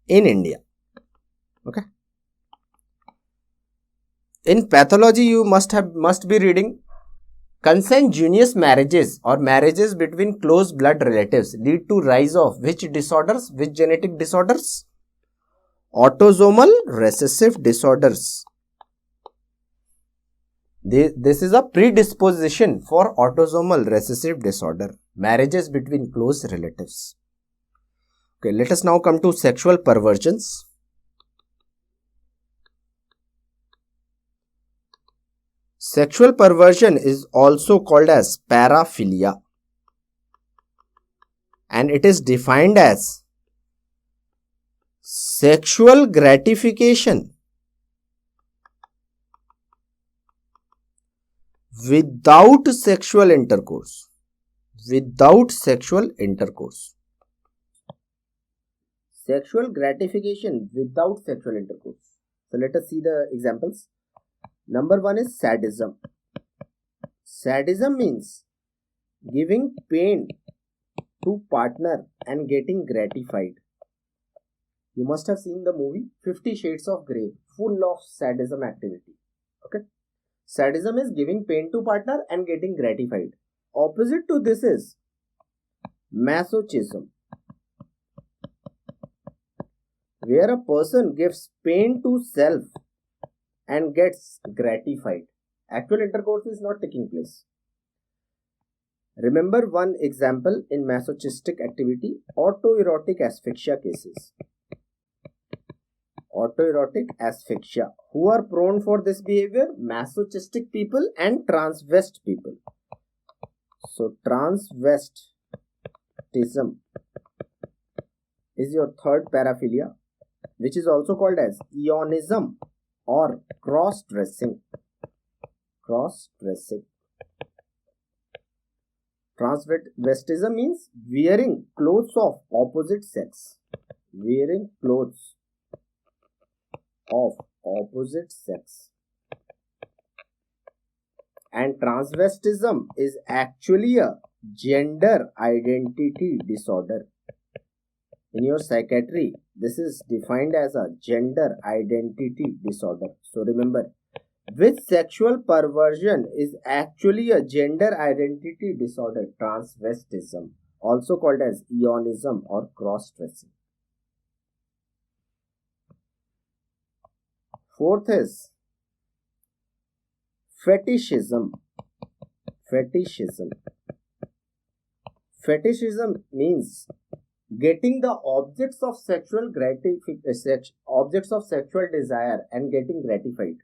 in India. Okay. In pathology, you must be reading consanguineous marriages or marriages between close blood relatives lead to rise of which disorders, which genetic disorders? Autosomal recessive disorders. This is a predisposition for autosomal recessive disorder. Marriages between close relatives. Okay, let us now come to sexual perversions. Sexual perversion is also called as paraphilia. And it is defined as sexual gratification without sexual intercourse. Without sexual intercourse. Sexual gratification without sexual intercourse. So let us see the examples. Number one is sadism. Sadism means giving pain to partner and getting gratified. You must have seen the movie 50 Shades of Grey, full of sadism activity. Okay. Sadism is giving pain to partner and getting gratified. Opposite to this is masochism, where a person gives pain to self and gets gratified. Actual intercourse is not taking place. Remember one example in masochistic activity, autoerotic asphyxia cases. Autoerotic asphyxia. Who are prone for this behavior? Masochistic people and transvest people. So, transvestism is your third paraphilia, which is also called as eonism or cross-dressing. Cross-dressing. Transvestism means wearing clothes of opposite sex. Wearing clothes of opposite sex. And transvestism is actually a gender identity disorder. In your psychiatry, this is defined as a gender identity disorder. So remember, which sexual perversion is actually a gender identity disorder? Transvestism, also called as eonism or cross-dressing. Fourth is fetishism. Fetishism. Fetishism means getting the objects of sexual objects of sexual desire and getting gratified.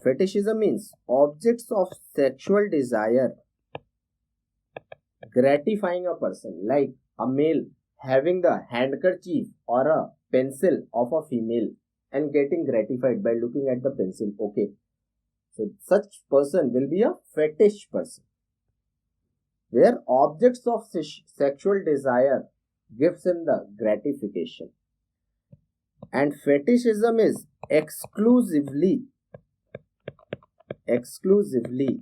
Fetishism means objects of sexual desire gratifying a person, like a male having the handkerchief or a pencil of a female and getting gratified by looking at the pencil. Okay, so such person will be a fetish person, where objects of sexual desire gives him the gratification. And fetishism is exclusively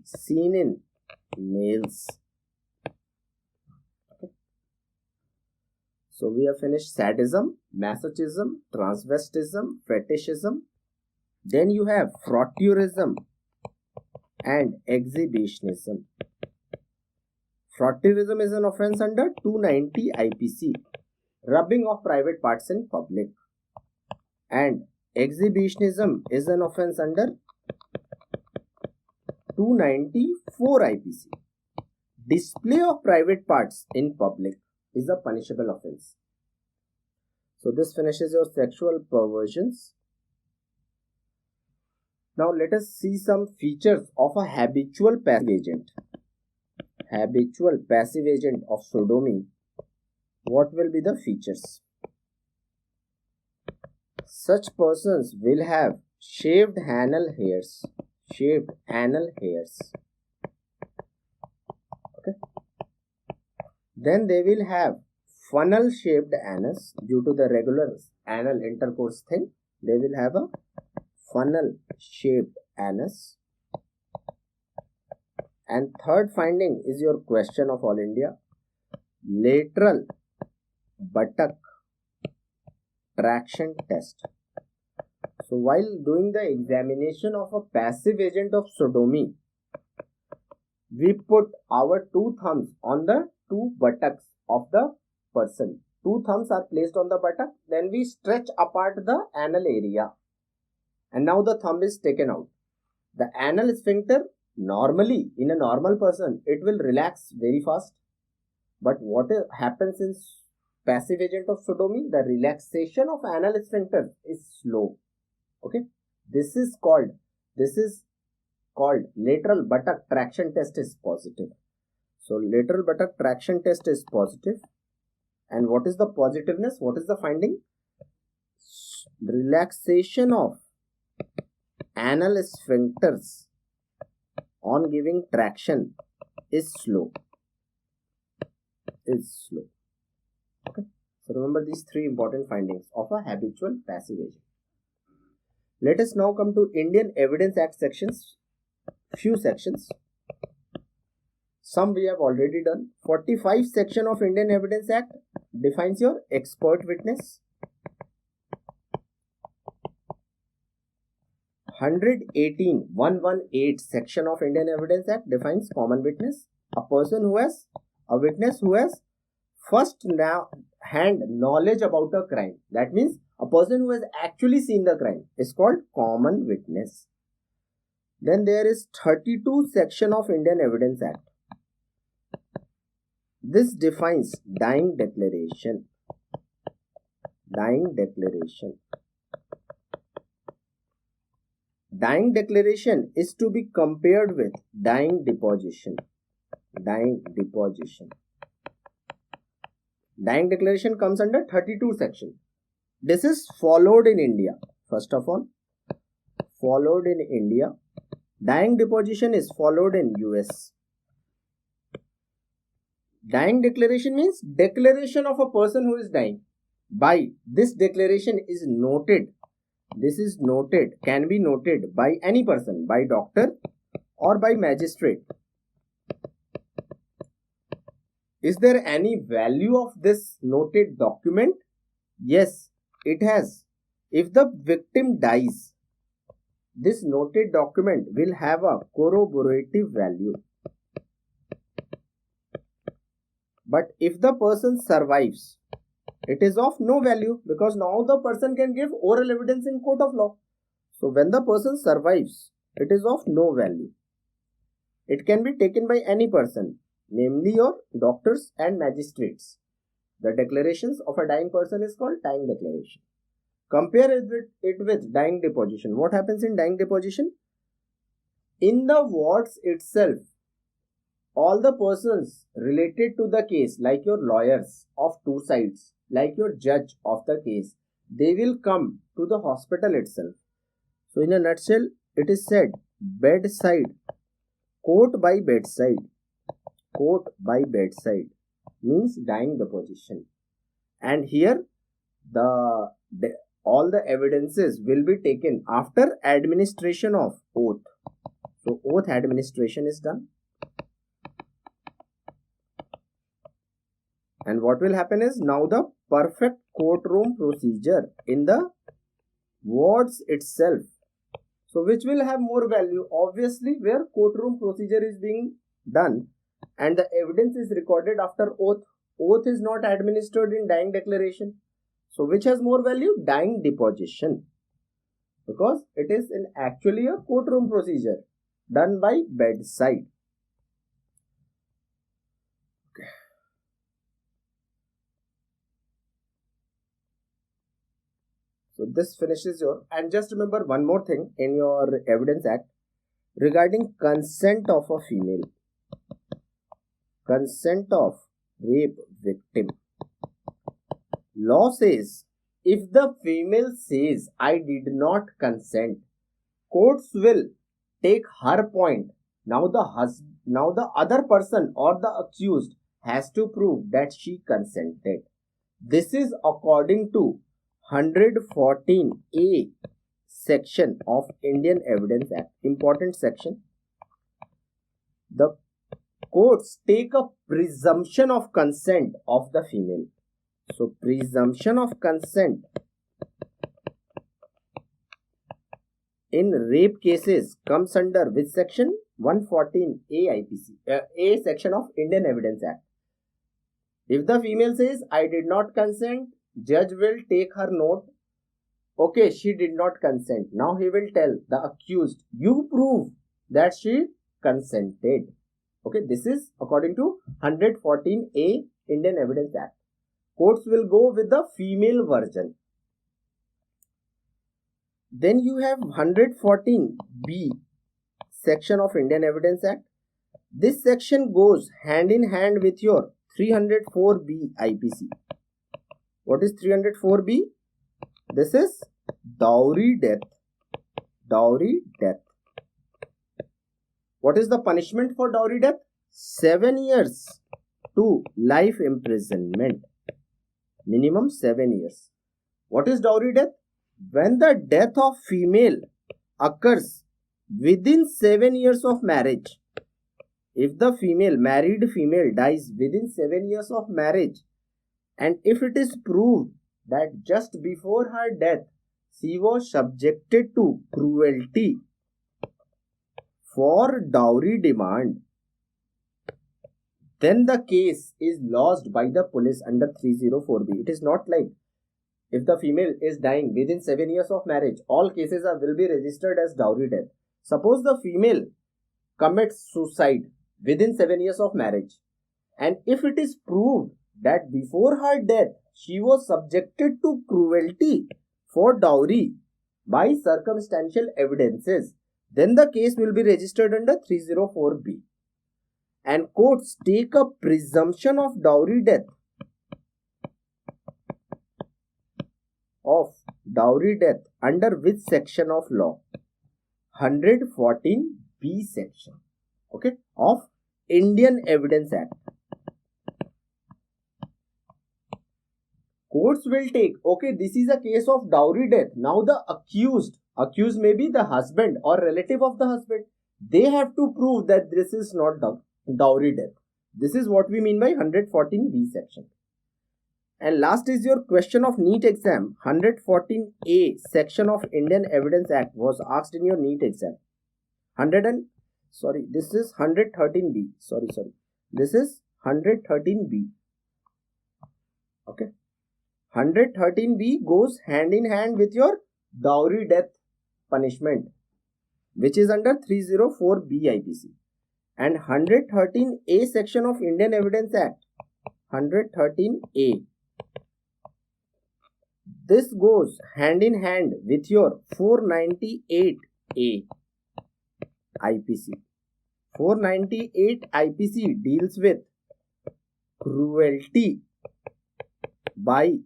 seen in males. Okay. So we have finished sadism, masochism, transvestism, fetishism. Then you have frotteurism and exhibitionism. Frotteurism is an offense under 290 IPC, rubbing of private parts in public. And exhibitionism is an offense under 294 IPC. Display of private parts in public is a punishable offense. So this finishes your sexual perversions. Now let us see some features of a habitual passive agent. Habitual passive agent of sodomy. What will be the features? Such persons will have shaved anal hairs. Shaved anal hairs. Okay. Then they will have funnel shaped anus due to the regular anal intercourse thing. They will have a funnel shaped anus. And third finding is your question of All India. Lateral buttock traction test. So while doing the examination of a passive agent of sodomy, we put our two thumbs on the two buttocks of the person. Two thumbs are placed on the buttock, then we stretch apart the anal area. And now the thumb is taken out. The anal sphincter, normally in a normal person, it will relax very fast. But what happens in passive agent of sodomy? The relaxation of anal sphincter is slow. Okay, this is called lateral buttock traction test is positive. So lateral buttock traction test is positive. And what is the positiveness? What is the finding? Relaxation of anal sphincters on giving traction is slow. Okay. So remember these three important findings of a habitual passive agent. Let us now come to Indian Evidence Act sections. Few sections. Some we have already done. 45 section of Indian Evidence Act defines your expert witness. 118 section of Indian Evidence Act defines common witness. A witness who has first hand knowledge about a crime. That means a person who has actually seen the crime is called common witness. Then there is 32 section of Indian Evidence Act. This defines dying declaration. Dying declaration. Dying declaration is to be compared with dying deposition. Dying deposition. Dying declaration comes under 32 section. This is followed in India. First of all, followed in India. Dying deposition is followed in US. Dying declaration means declaration of a person who is dying. By this declaration is noted. This is noted, can be noted by any person, by doctor or by magistrate. Is there any value of this noted document? Yes, it has. If the victim dies, this noted document will have a corroborative value. But if the person survives, it is of no value, because now the person can give oral evidence in court of law. So when the person survives, it is of no value. It can be taken by any person, namely your doctors and magistrates. The declarations of a dying person is called dying declaration. Compare it with dying deposition. What happens in dying deposition? In the wards itself, all the persons related to the case, like your lawyers of two sides, like your judge of the case, they will come to the hospital itself. So in a nutshell, it is said bedside, court by bedside means dying deposition. And here the all the evidences will be taken after administration of oath. So oath administration is done. And what will happen is now the perfect courtroom procedure in the wards itself. So which will have more value? Obviously where courtroom procedure is being done and the evidence is recorded after oath. Oath is not administered in dying declaration. So which has more value? Dying deposition. Because it is actually a courtroom procedure done by bedside. Okay. So this finishes your, and just remember one more thing in your Evidence Act regarding consent of a female. Consent of rape victim. Law says if the female says I did not consent, courts will take her point. Now the other person or the accused has to prove that she consented. This is according to 114A section of Indian Evidence Act. Important section. The courts take a presumption of consent of the female. So presumption of consent in rape cases comes under which section? 114A IPC, A section of Indian Evidence Act. If the female says I did not consent, judge will take her note. Okay, she did not consent. Now he will tell the accused, you prove that she consented. Okay, this is according to 114A Indian Evidence Act. Courts will go with the female version. Then you have 114B section of Indian Evidence Act. This section goes hand in hand with your 304B IPC. What is 304B? This is dowry death. Dowry death. What is the punishment for dowry death? 7 years to life imprisonment. Minimum 7 years. What is dowry death? When the death of female occurs within 7 years of marriage. If the married female dies within 7 years of marriage, and if it is proved that just before her death she was subjected to cruelty for dowry demand, then the case is lodged by the police under 304B. It is not like if the female is dying within 7 years of marriage, all cases will be registered as dowry death. Suppose the female commits suicide within 7 years of marriage, and if it is proved that before her death she was subjected to cruelty for dowry by circumstantial evidences, then the case will be registered under 304B. And courts take a presumption of dowry death under which section of law? 114B section, okay, of Indian Evidence Act. Courts will take, okay, this is a case of dowry death. Now the accused may be the husband or relative of the husband. They have to prove that this is not dowry death. This is what we mean by 114B section. And last is your question of NEET exam. 114A section of Indian Evidence Act was asked in your NEET exam. This is 113B. This is 113B. Okay. 113B goes hand in hand with your dowry death punishment, which is under 304B IPC. And 113A section of Indian Evidence Act, 113A, this goes hand in hand with your 498A IPC. 498 IPC deals with cruelty by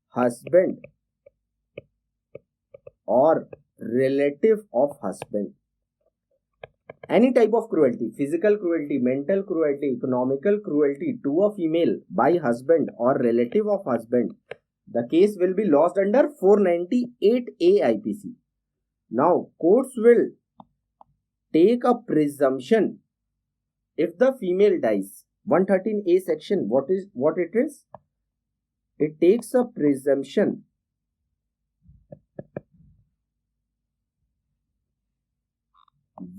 husband or relative of husband. Any type of cruelty, physical cruelty, mental cruelty, economical cruelty to a female by husband or relative of husband, the case will be lodged under 498A IPC. Now, courts will take a presumption if the female dies. 113A section, what it is? It takes a presumption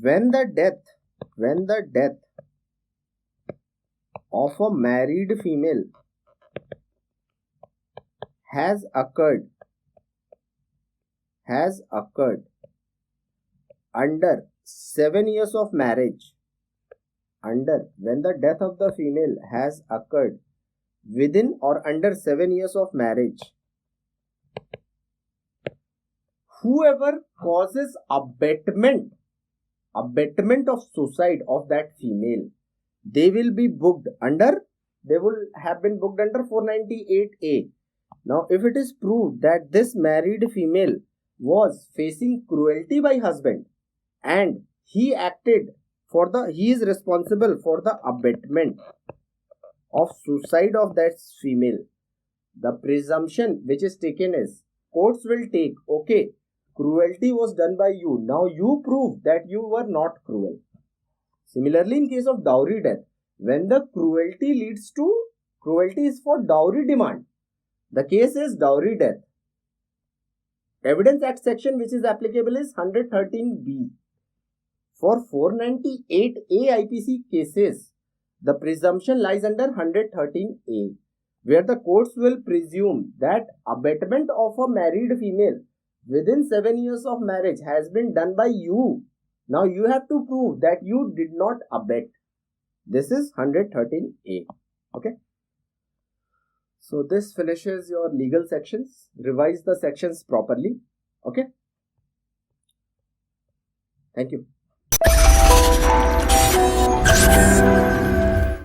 when the death of a married female has occurred under 7 years of marriage, when the death of the female has occurred within or under 7 years of marriage, whoever causes abetment of suicide of that female, they will have been booked under 498A. Now, if it is proved that this married female was facing cruelty by husband and he is responsible for the abetment of suicide of that female, the presumption which is taken is, courts will take, okay, cruelty was done by you. Now you prove that you were not cruel. Similarly, in case of dowry death, when the cruelty is for dowry demand, the case is dowry death. Evidence Act section which is applicable is 113B. For 498A IPC cases, the presumption lies under 113A, where the courts will presume that abetment of a married female within 7 years of marriage has been done by you. Now you have to prove that you did not abet. This is 113A. Okay. So this finishes your legal sections. Revise the sections properly. Okay. Thank you.